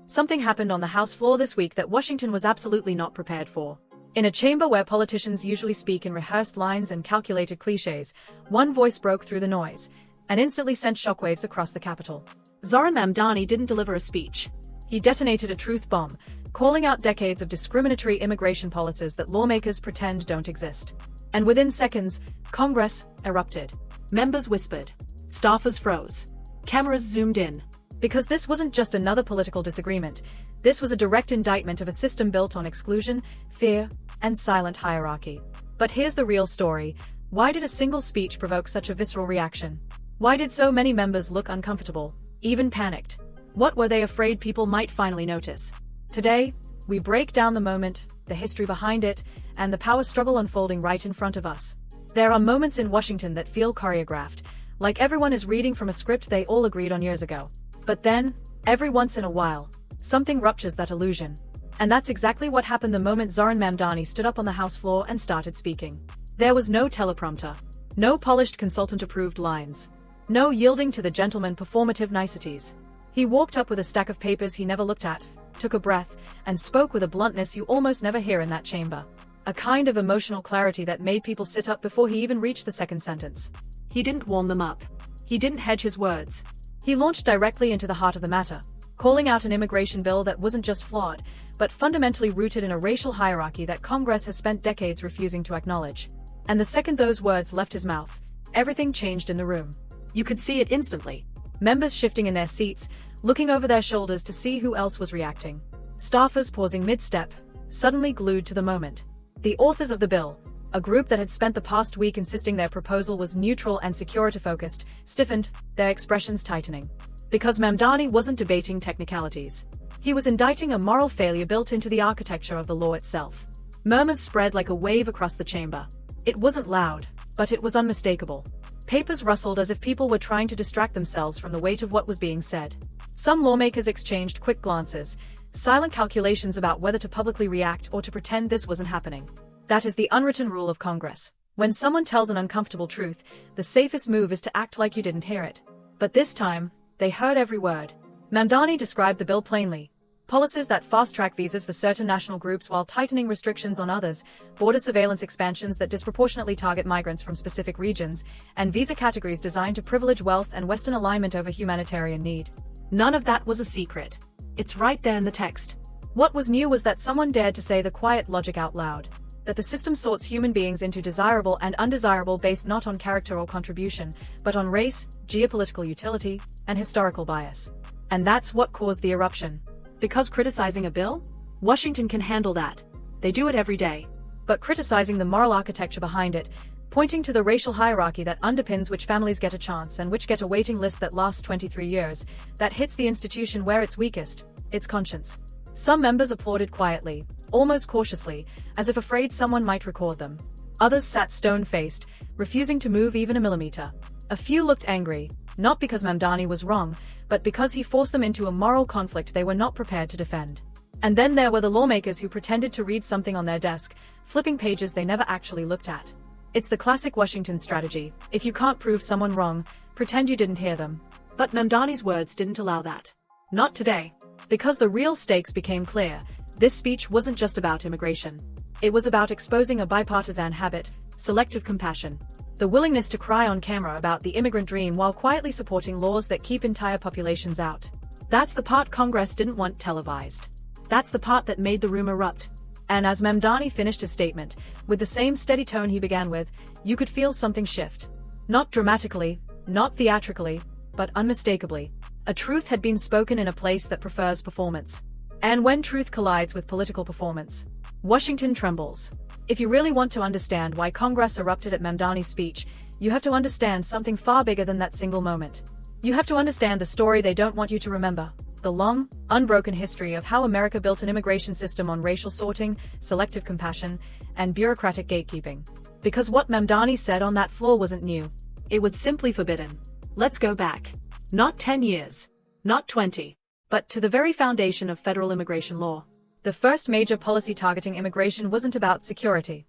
Something happened on the House floor this week that Washington was absolutely not prepared for. In a chamber where politicians usually speak in rehearsed lines and calculated cliches, one voice broke through the noise and instantly sent shockwaves across the Capitol. Zohran Mamdani didn't deliver a speech. He detonated a truth bomb, calling out decades of discriminatory immigration policies that lawmakers pretend don't exist. And within seconds, Congress erupted. Members whispered. Staffers froze. Cameras zoomed in. Because this wasn't just another political disagreement, this was a direct indictment of a system built on exclusion, fear, and silent hierarchy. But here's the real story. Why did a single speech provoke such a visceral reaction? Why did so many members look uncomfortable, even panicked? What were they afraid people might finally notice? Today, we break down the moment, the history behind it, and the power struggle unfolding right in front of us. There are moments in Washington that feel choreographed, like everyone is reading from a script they all agreed on years ago. But then, every once in a while, something ruptures that illusion. And that's exactly what happened the moment Zohran Mamdani stood up on the House floor and started speaking. There was no teleprompter, no polished consultant-approved lines, no yielding to the gentleman performative niceties. He walked up with a stack of papers he never looked at, took a breath, and spoke with a bluntness you almost never hear in that chamber. A kind of emotional clarity that made people sit up before he even reached the second sentence. He didn't warm them up. He didn't hedge his words. He launched directly into the heart of the matter, calling out an immigration bill that wasn't just flawed, but fundamentally rooted in a racial hierarchy that Congress has spent decades refusing to acknowledge. And the second those words left his mouth, everything changed in the room. You could see it instantly. Members shifting in their seats, looking over their shoulders to see who else was reacting. Staffers pausing mid-step, suddenly glued to the moment. The authors of the bill, a group that had spent the past week insisting their proposal was neutral and security-focused, stiffened, their expressions tightening. Because Mamdani wasn't debating technicalities. He was indicting a moral failure built into the architecture of the law itself. Murmurs spread like a wave across the chamber. It wasn't loud, but it was unmistakable. Papers rustled as if people were trying to distract themselves from the weight of what was being said. Some lawmakers exchanged quick glances, silent calculations about whether to publicly react or to pretend this wasn't happening. That is the unwritten rule of Congress. When someone tells an uncomfortable truth, the safest move is to act like you didn't hear it. But this time, they heard every word. Mamdani described the bill plainly. Policies that fast-track visas for certain national groups while tightening restrictions on others, border surveillance expansions that disproportionately target migrants from specific regions, and visa categories designed to privilege wealth and Western alignment over humanitarian need. None of that was a secret. It's right there in the text. What was new was that someone dared to say the quiet logic out loud. That the system sorts human beings into desirable and undesirable based not on character or contribution, but on race, geopolitical utility, and historical bias. And that's what caused the eruption. Because criticizing a bill? Washington can handle that. They do it every day. But criticizing the moral architecture behind it, pointing to the racial hierarchy that underpins which families get a chance and which get a waiting list that lasts 23 years, that hits the institution where it's weakest, its conscience. Some members applauded quietly, almost cautiously, as if afraid someone might record them. Others sat stone-faced, refusing to move even a millimeter. A few looked angry, not because Mamdani was wrong, but because he forced them into a moral conflict they were not prepared to defend. And then there were the lawmakers who pretended to read something on their desk, flipping pages they never actually looked at. It's the classic Washington strategy. If you can't prove someone wrong, pretend you didn't hear them. But Mamdani's words didn't allow that. Not today. Because the real stakes became clear, this speech wasn't just about immigration. It was about exposing a bipartisan habit, selective compassion. The willingness to cry on camera about the immigrant dream while quietly supporting laws that keep entire populations out. That's the part Congress didn't want televised. That's the part that made the room erupt. And as Mamdani finished his statement, with the same steady tone he began with, you could feel something shift. Not dramatically, not theatrically, but unmistakably. A truth had been spoken in a place that prefers performance. And when truth collides with political performance, Washington trembles. If you really want to understand why Congress erupted at Mamdani's speech, you have to understand something far bigger than that single moment. You have to understand the story they don't want you to remember. The long, unbroken history of how America built an immigration system on racial sorting, selective compassion, and bureaucratic gatekeeping. Because what Mamdani said on that floor wasn't new. It was simply forbidden. Let's go back. Not 10 years. Not 20. But to the very foundation of federal immigration law. The first major policy targeting immigration wasn't about security.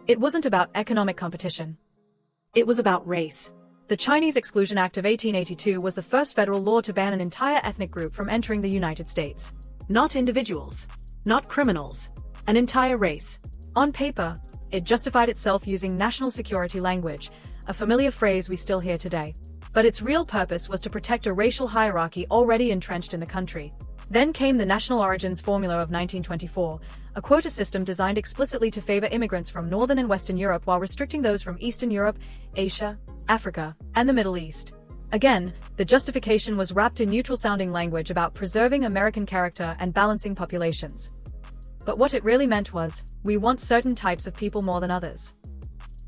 It wasn't about economic competition. It was about race. The Chinese Exclusion Act of 1882 was the first federal law to ban an entire ethnic group from entering the United States. Not individuals. Not criminals. An entire race. On paper, it justified itself using national security language, a familiar phrase we still hear today. But its real purpose was to protect a racial hierarchy already entrenched in the country. Then came the National Origins Formula of 1924, a quota system designed explicitly to favor immigrants from Northern and Western Europe while restricting those from Eastern Europe, Asia, Africa, and the Middle East. Again, the justification was wrapped in neutral-sounding language about preserving American character and balancing populations. But what it really meant was, we want certain types of people more than others.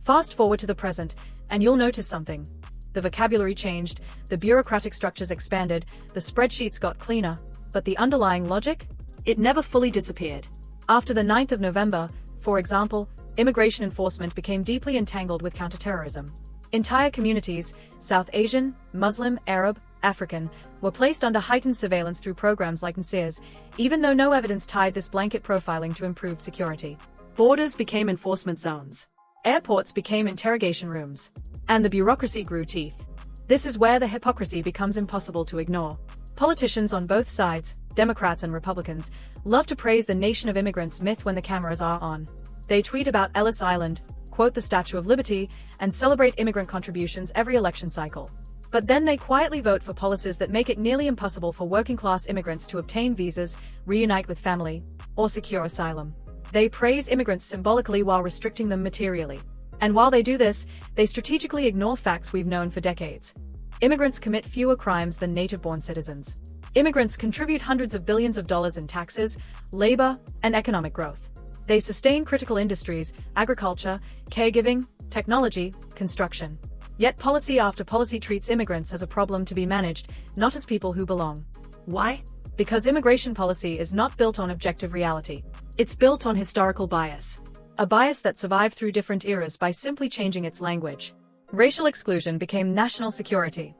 Fast forward to the present, and you'll notice something. The vocabulary changed, the bureaucratic structures expanded, the spreadsheets got cleaner, but the underlying logic? It never fully disappeared. After the 9th of November, for example, immigration enforcement became deeply entangled with counterterrorism. Entire communities, South Asian, Muslim, Arab, African, were placed under heightened surveillance through programs like NSEERS, even though no evidence tied this blanket profiling to improved security. Borders became enforcement zones. Airports became interrogation rooms. And the bureaucracy grew teeth. This is where the hypocrisy becomes impossible to ignore. Politicians on both sides, Democrats and Republicans, love to praise the nation of immigrants myth when the cameras are on. They tweet about Ellis Island, quote the Statue of Liberty, and celebrate immigrant contributions every election cycle. But then they quietly vote for policies that make it nearly impossible for working-class immigrants to obtain visas, reunite with family, or secure asylum. They praise immigrants symbolically while restricting them materially. And while they do this, they strategically ignore facts we've known for decades. Immigrants commit fewer crimes than native-born citizens. Immigrants contribute hundreds of billions of dollars in taxes, labor, and economic growth. They sustain critical industries, agriculture, caregiving, technology, construction. Yet policy after policy treats immigrants as a problem to be managed, not as people who belong. Why? Because immigration policy is not built on objective reality. It's built on historical bias. A bias that survived through different eras by simply changing its language. Racial exclusion became national security.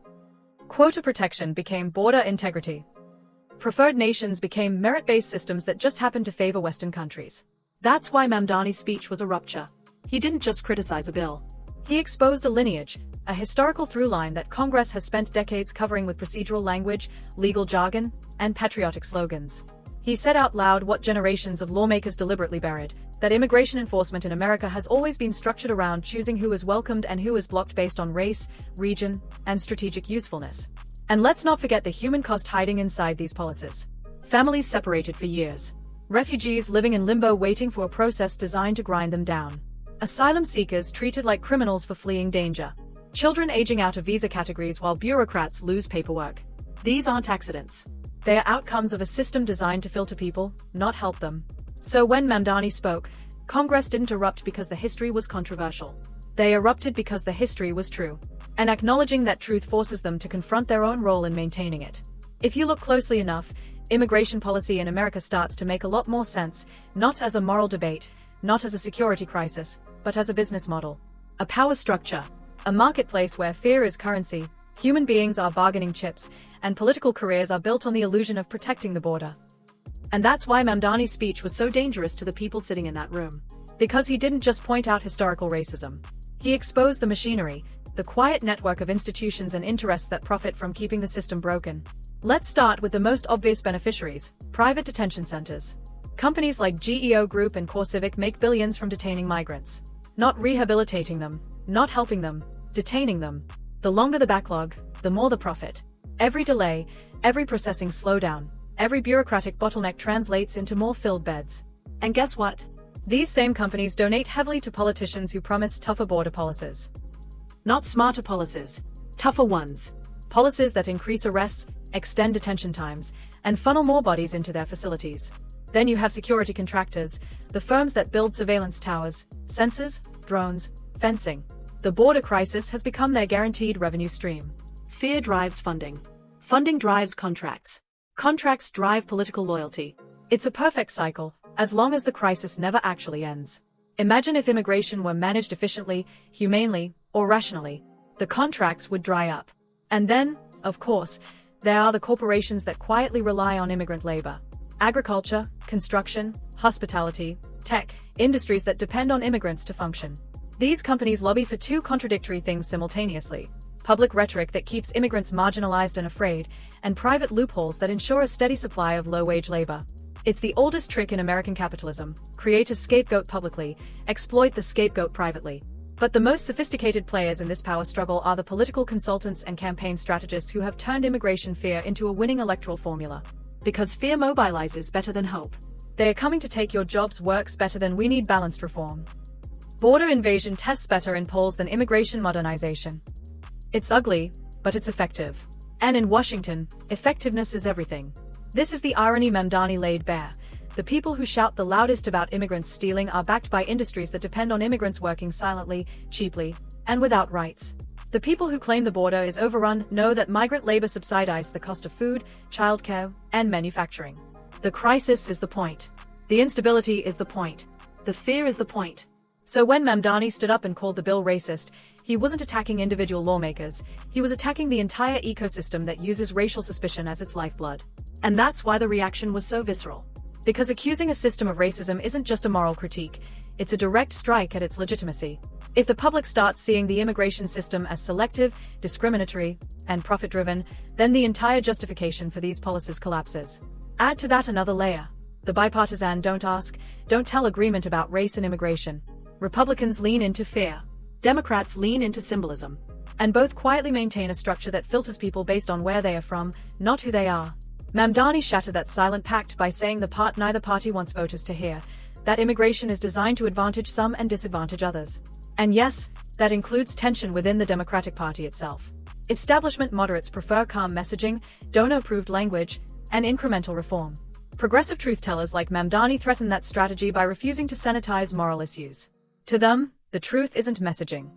Quota protection became border integrity. Preferred nations became merit-based systems that just happened to favor Western countries. That's why Mamdani's speech was a rupture. He didn't just criticize a bill. He exposed a lineage, a historical through-line that Congress has spent decades covering with procedural language, legal jargon, and patriotic slogans. He said out loud what generations of lawmakers deliberately buried, that immigration enforcement in America has always been structured around choosing who is welcomed and who is blocked based on race, region, and strategic usefulness. And let's not forget the human cost hiding inside these policies. Families separated for years. Refugees living in limbo waiting for a process designed to grind them down. Asylum seekers treated like criminals for fleeing danger. Children aging out of visa categories while bureaucrats lose paperwork. These aren't accidents. They are outcomes of a system designed to filter people, not help them. So when Mamdani spoke, Congress didn't erupt because the history was controversial. They erupted because the history was true. And acknowledging that truth forces them to confront their own role in maintaining it. If you look closely enough, immigration policy in America starts to make a lot more sense, not as a moral debate, not as a security crisis, but as a business model. A power structure. A marketplace where fear is currency, human beings are bargaining chips, and political careers are built on the illusion of protecting the border. And that's why Mamdani's speech was so dangerous to the people sitting in that room. Because he didn't just point out historical racism. He exposed the machinery, the quiet network of institutions and interests that profit from keeping the system broken. Let's start with the most obvious beneficiaries, private detention centers. Companies like GEO Group and CoreCivic make billions from detaining migrants. Not rehabilitating them, not helping them, detaining them. The longer the backlog, the more the profit. Every delay, every processing slowdown, every bureaucratic bottleneck translates into more filled beds. And guess what? These same companies donate heavily to politicians who promise tougher border policies. Not smarter policies, tougher ones. Policies that increase arrests, extend detention times, and funnel more bodies into their facilities. Then you have security contractors, the firms that build surveillance towers, sensors, drones, fencing. The border crisis has become their guaranteed revenue stream. Fear drives funding. Funding drives contracts. Contracts drive political loyalty. It's a perfect cycle, as long as the crisis never actually ends. Imagine if immigration were managed efficiently, humanely, or rationally. The contracts would dry up. And then, of course, there are the corporations that quietly rely on immigrant labor. Agriculture, construction, hospitality, tech, industries that depend on immigrants to function. These companies lobby for two contradictory things simultaneously. public rhetoric that keeps immigrants marginalized and afraid, and private loopholes that ensure a steady supply of low-wage labor. It's the oldest trick in American capitalism: create a scapegoat publicly, exploit the scapegoat privately. But the most sophisticated players in this power struggle are the political consultants and campaign strategists who have turned immigration fear into a winning electoral formula. Because fear mobilizes better than hope. They are coming to take your jobs works better than we need balanced reform. Border invasion tests better in polls than immigration modernization. It's ugly, but it's effective. And in Washington, effectiveness is everything. This is the irony Mamdani laid bare. The people who shout the loudest about immigrants stealing are backed by industries that depend on immigrants working silently, cheaply, and without rights. The people who claim the border is overrun know that migrant labor subsidizes the cost of food, childcare, and manufacturing. The crisis is the point. The instability is the point. The fear is the point. So when Mamdani stood up and called the bill racist, he wasn't attacking individual lawmakers, he was attacking the entire ecosystem that uses racial suspicion as its lifeblood. And that's why the reaction was so visceral. Because accusing a system of racism isn't just a moral critique, it's a direct strike at its legitimacy. If the public starts seeing the immigration system as selective, discriminatory, and profit-driven, then the entire justification for these policies collapses. Add to that another layer: the bipartisan don't ask, don't tell agreement about race and immigration. Republicans lean into fear. Democrats lean into symbolism. And both quietly maintain a structure that filters people based on where they are from, not who they are. Mamdani shattered that silent pact by saying the part neither party wants voters to hear, that immigration is designed to advantage some and disadvantage others. And yes, that includes tension within the Democratic Party itself. Establishment moderates prefer calm messaging, donor-approved language, and incremental reform. Progressive truth-tellers like Mamdani threaten that strategy by refusing to sanitize moral issues. To them, the truth isn't messaging.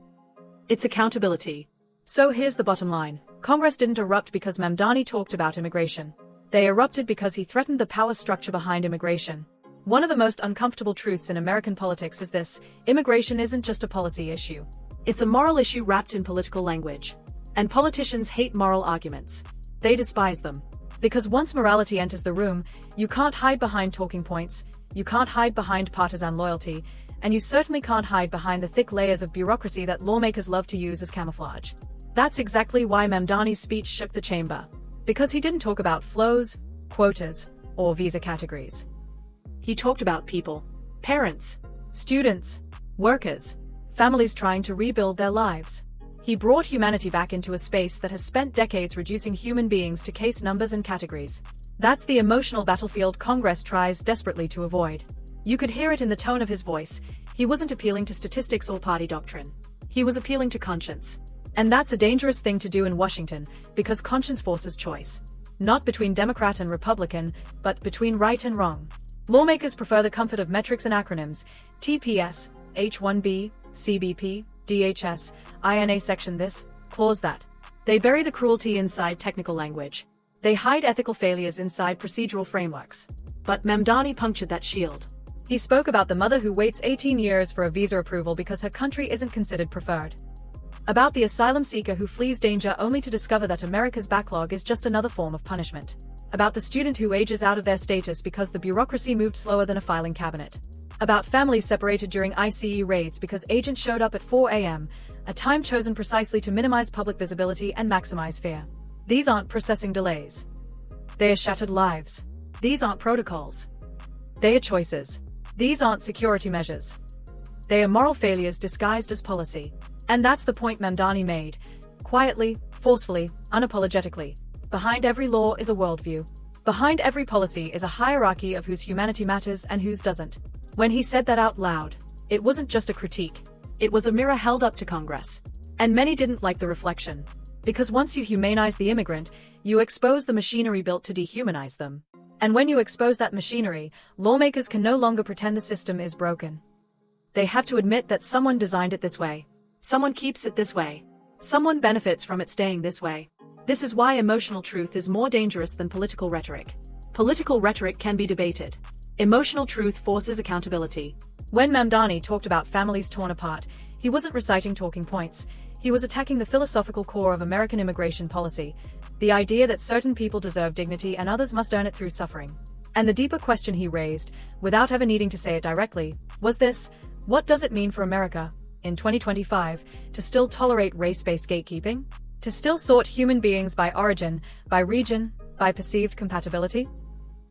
It's accountability. So here's the bottom line. Congress didn't erupt because Mamdani talked about immigration. They erupted because he threatened the power structure behind immigration. One of the most uncomfortable truths in American politics is this: immigration isn't just a policy issue. It's a moral issue wrapped in political language. And politicians hate moral arguments. They despise them. Because once morality enters the room, you can't hide behind talking points, you can't hide behind partisan loyalty, and you certainly can't hide behind the thick layers of bureaucracy that lawmakers love to use as camouflage. That's exactly why Mamdani's speech shook the chamber. Because he didn't talk about flows, quotas, or visa categories. He talked about people, parents, students, workers, families trying to rebuild their lives. He brought humanity back into a space that has spent decades reducing human beings to case numbers and categories. That's the emotional battlefield Congress tries desperately to avoid. You could hear it in the tone of his voice. He wasn't appealing to statistics or party doctrine. He was appealing to conscience. And that's a dangerous thing to do in Washington, because conscience forces choice. Not between Democrat and Republican, but between right and wrong. Lawmakers prefer the comfort of metrics and acronyms: TPS, H-1B, CBP, DHS, INA section this, clause that. They bury the cruelty inside technical language. They hide ethical failures inside procedural frameworks. But Mamdani punctured that shield. He spoke about the mother who waits 18 years for a visa approval because her country isn't considered preferred. About the asylum seeker who flees danger only to discover that America's backlog is just another form of punishment. About the student who ages out of their status because the bureaucracy moved slower than a filing cabinet. About families separated during ICE raids because agents showed up at 4 a.m., a time chosen precisely to minimize public visibility and maximize fear. These aren't processing delays. They are shattered lives. These aren't protocols. They are choices. These aren't security measures. They are moral failures disguised as policy. And that's the point Mamdani made. Quietly, forcefully, unapologetically. Behind every law is a worldview. Behind every policy is a hierarchy of whose humanity matters and whose doesn't. When he said that out loud, it wasn't just a critique. It was a mirror held up to Congress. And many didn't like the reflection. Because once you humanize the immigrant, you expose the machinery built to dehumanize them. And when you expose that machinery, lawmakers can no longer pretend the system is broken. They have to admit that someone designed it this way. Someone keeps it this way. Someone benefits from it staying this way. This is why emotional truth is more dangerous than political rhetoric. Political rhetoric can be debated. Emotional truth forces accountability. When Mamdani talked about families torn apart, he wasn't reciting talking points. He was attacking the philosophical core of American immigration policy, the idea that certain people deserve dignity and others must earn it through suffering. And the deeper question he raised, without ever needing to say it directly, was this: what does it mean for America, in 2025, to still tolerate race-based gatekeeping? To still sort human beings by origin, by region, by perceived compatibility?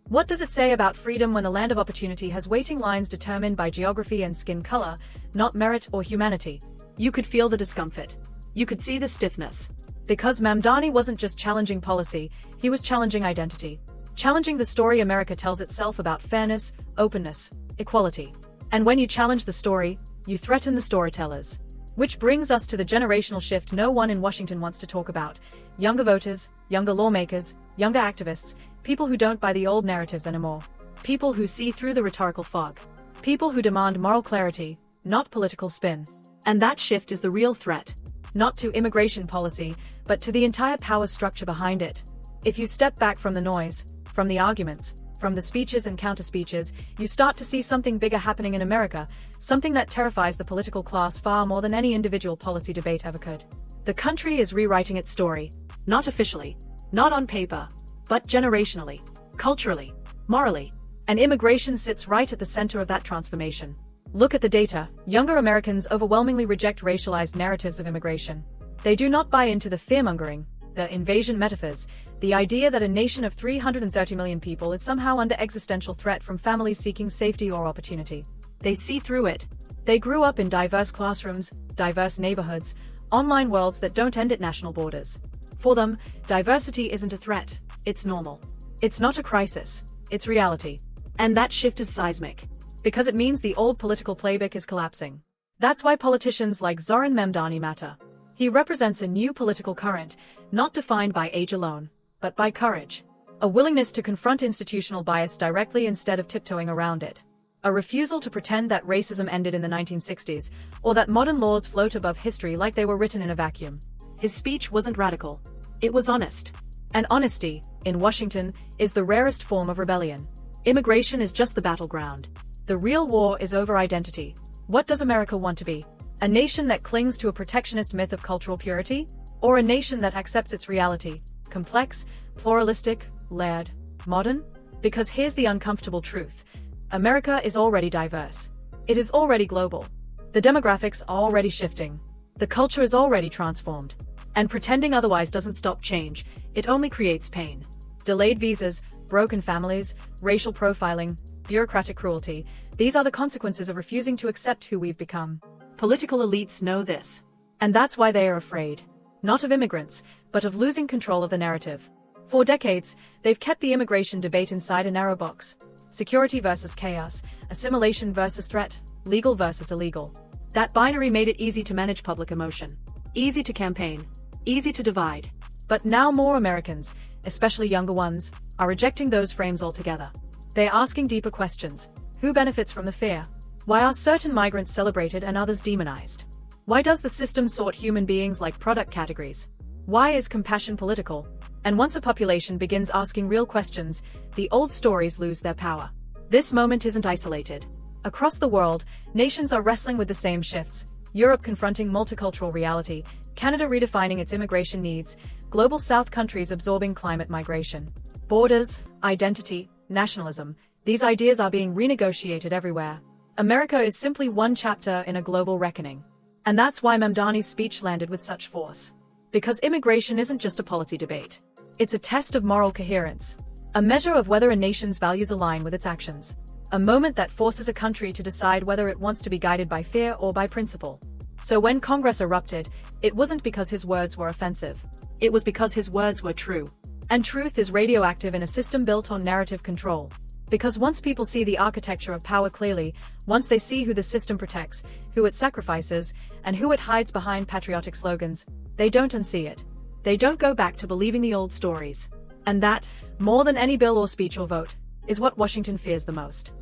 What does it say about freedom when the land of opportunity has waiting lines determined by geography and skin color, not merit or humanity? You could feel the discomfort. You could see the stiffness. Because Mamdani wasn't just challenging policy, he was challenging identity. Challenging the story America tells itself about fairness, openness, equality. And when you challenge the story, you threaten the storytellers. Which brings us to the generational shift no one in Washington wants to talk about. Younger voters, younger lawmakers, younger activists, people who don't buy the old narratives anymore. People who see through the rhetorical fog. People who demand moral clarity, not political spin. And that shift is the real threat. Not to immigration policy, but to the entire power structure behind it. If you step back from the noise, from the arguments, from the speeches and counter-speeches, you start to see something bigger happening in America, something that terrifies the political class far more than any individual policy debate ever could. The country is rewriting its story. Not officially, not on paper, but generationally, culturally, morally. And immigration sits right at the center of that transformation. Look at the data. Younger Americans overwhelmingly reject racialized narratives of immigration. They do not buy into the fear-mongering, the invasion metaphors, the idea that a nation of 330 million people is somehow under existential threat from families seeking safety or opportunity. They see through it. They grew up in diverse classrooms, diverse neighborhoods, online worlds that don't end at national borders. For them, diversity isn't a threat, it's normal. It's not a crisis, it's reality. And that shift is seismic. Because it means the old political playbook is collapsing. That's why politicians like Zohran Mamdani matter. He represents a new political current, not defined by age alone, but by courage. A willingness to confront institutional bias directly instead of tiptoeing around it. A refusal to pretend that racism ended in the 1960s, or that modern laws float above history like they were written in a vacuum. His speech wasn't radical. It was honest. And honesty, in Washington, is the rarest form of rebellion. Immigration is just the battleground. The real war is over identity. What does America want to be? A nation that clings to a protectionist myth of cultural purity? Or a nation that accepts its reality, complex, pluralistic, layered, modern? Because here's the uncomfortable truth. America is already diverse. It is already global. The demographics are already shifting. The culture is already transformed. And pretending otherwise doesn't stop change, it only creates pain. Delayed visas, broken families, racial profiling, bureaucratic cruelty, these are the consequences of refusing to accept who we've become. Political elites know this. And that's why they are afraid. Not of immigrants, but of losing control of the narrative. For decades, they've kept the immigration debate inside a narrow box. Security versus chaos, assimilation versus threat, legal versus illegal. That binary made it easy to manage public emotion. Easy to campaign. Easy to divide. But now more Americans, especially younger ones, are rejecting those frames altogether. They're asking deeper questions. Who benefits from the fear? Why are certain migrants celebrated and others demonized? Why does the system sort human beings like product categories? Why is compassion political? And once a population begins asking real questions, the old stories lose their power. This moment isn't isolated. Across the world, nations are wrestling with the same shifts. Europe confronting multicultural reality, Canada redefining its immigration needs, global South countries absorbing climate migration. Borders, identity, nationalism, these ideas are being renegotiated everywhere. America is simply one chapter in a global reckoning. And that's why Mamdani's speech landed with such force. Because immigration isn't just a policy debate. It's a test of moral coherence. A measure of whether a nation's values align with its actions. A moment that forces a country to decide whether it wants to be guided by fear or by principle. So when Congress erupted, it wasn't because his words were offensive. It was because his words were true. And truth is radioactive in a system built on narrative control. Because once people see the architecture of power clearly, once they see who the system protects, who it sacrifices, and who it hides behind patriotic slogans, they don't unsee it. They don't go back to believing the old stories. And that, more than any bill or speech or vote, is what Washington fears the most.